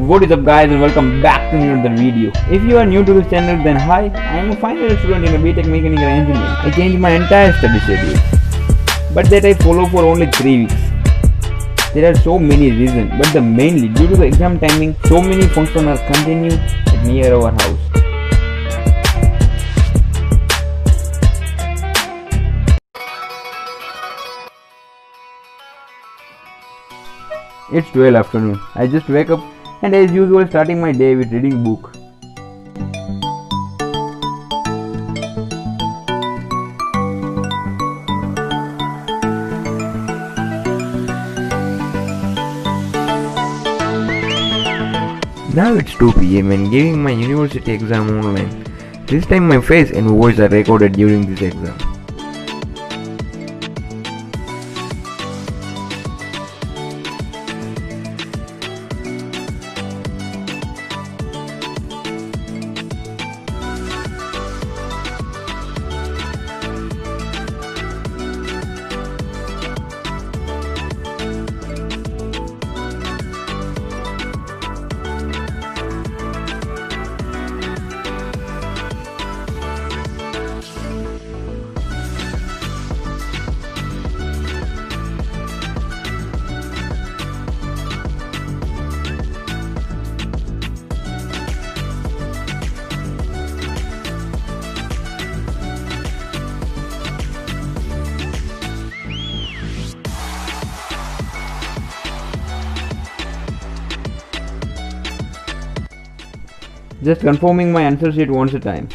What is up guys, and welcome back to another video. If you are new to this channel, then hi, I am a final year student in a B.tec mechanical engineering. I changed my entire study schedule, but that I follow for only 3 weeks. There are so many reasons, but the mainly due to the exam timing, so many functions are continued at near our house. It's 12 afternoon. I just wake up and as usual starting my day with reading book. Now it's 2 PM and giving my university exam online. This time my face and voice are recorded during this exam. Just confirming my answer sheet once a time.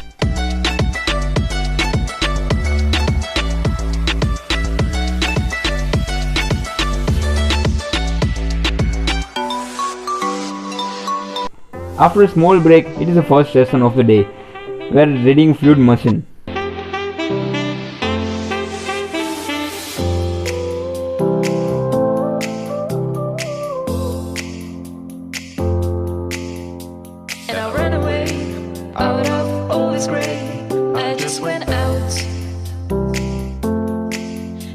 After a small break, it is the first session of the day. We are reading fluid machine. Out of all this gray, I just went out.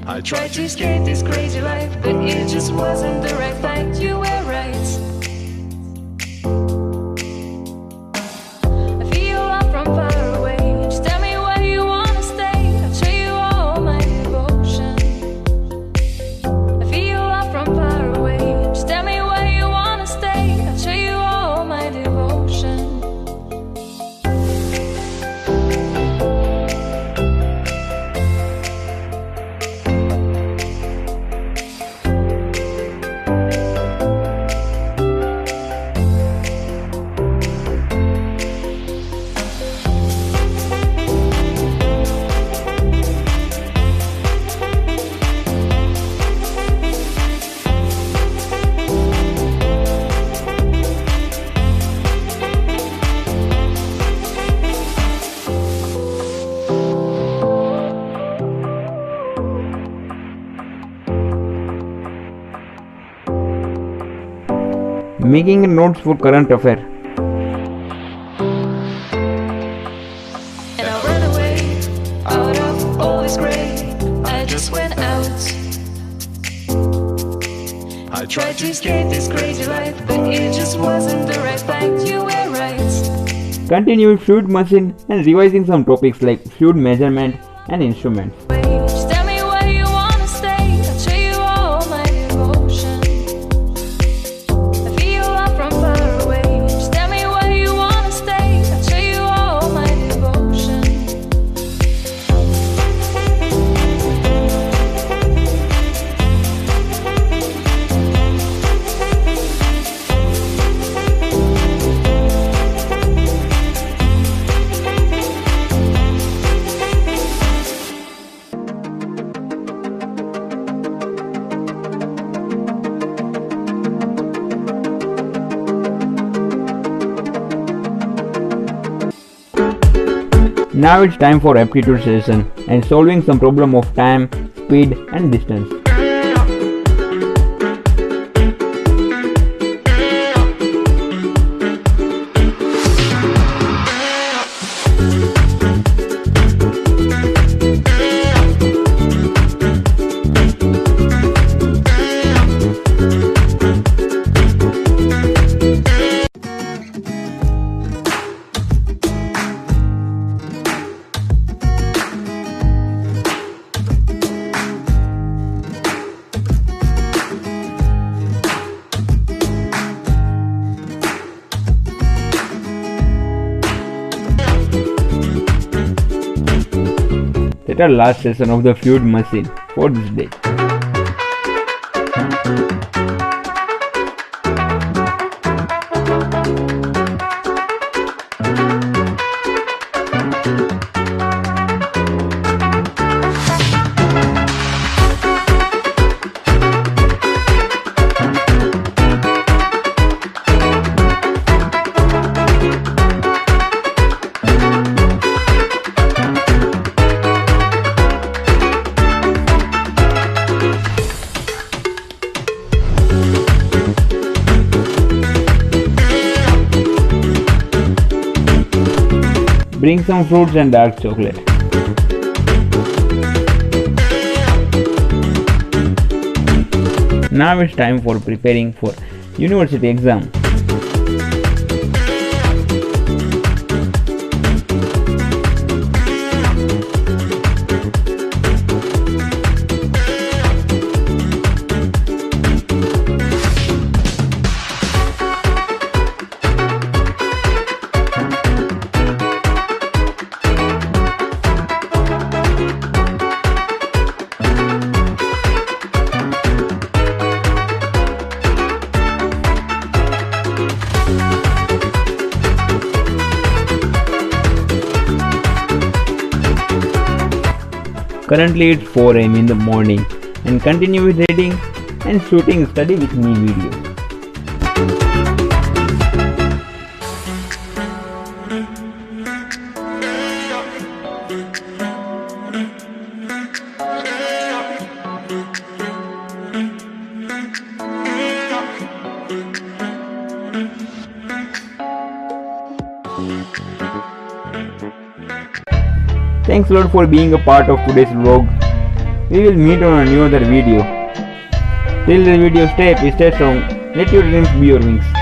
I tried to escape this crazy life, but it just wasn't the right fight. You were right. I feel love from far away. Just tell me where you wanna stay. I'll show you all my devotion. I feel love from far away. Just tell me where you wanna stay. I'll show you all my devotion. Making notes for current affair. And I ran away out of all this gray. I just went out. I tried to escape this crazy life, but it just wasn't the right fight. You were right. Continue with fluid machine and revising some topics like fluid measurement and instruments. Just tell me where you wanna stay. I'll show you all my devotion. I feel love from far away. Just tell me where you wanna stay. I'll show you all my devotion. Now it's time for aptitude session and solving some problem of time, speed and distance. our last session of the fluid machine for this day. Bring some fruits and dark chocolate. Now it's time for preparing for university exam. Currently it's 4 am in the morning and continue with reading and shooting study with me video. Thanks a lot for being a part of today's vlog. We will meet on a new other video. Till the video stay strong. Let your dreams be your wings.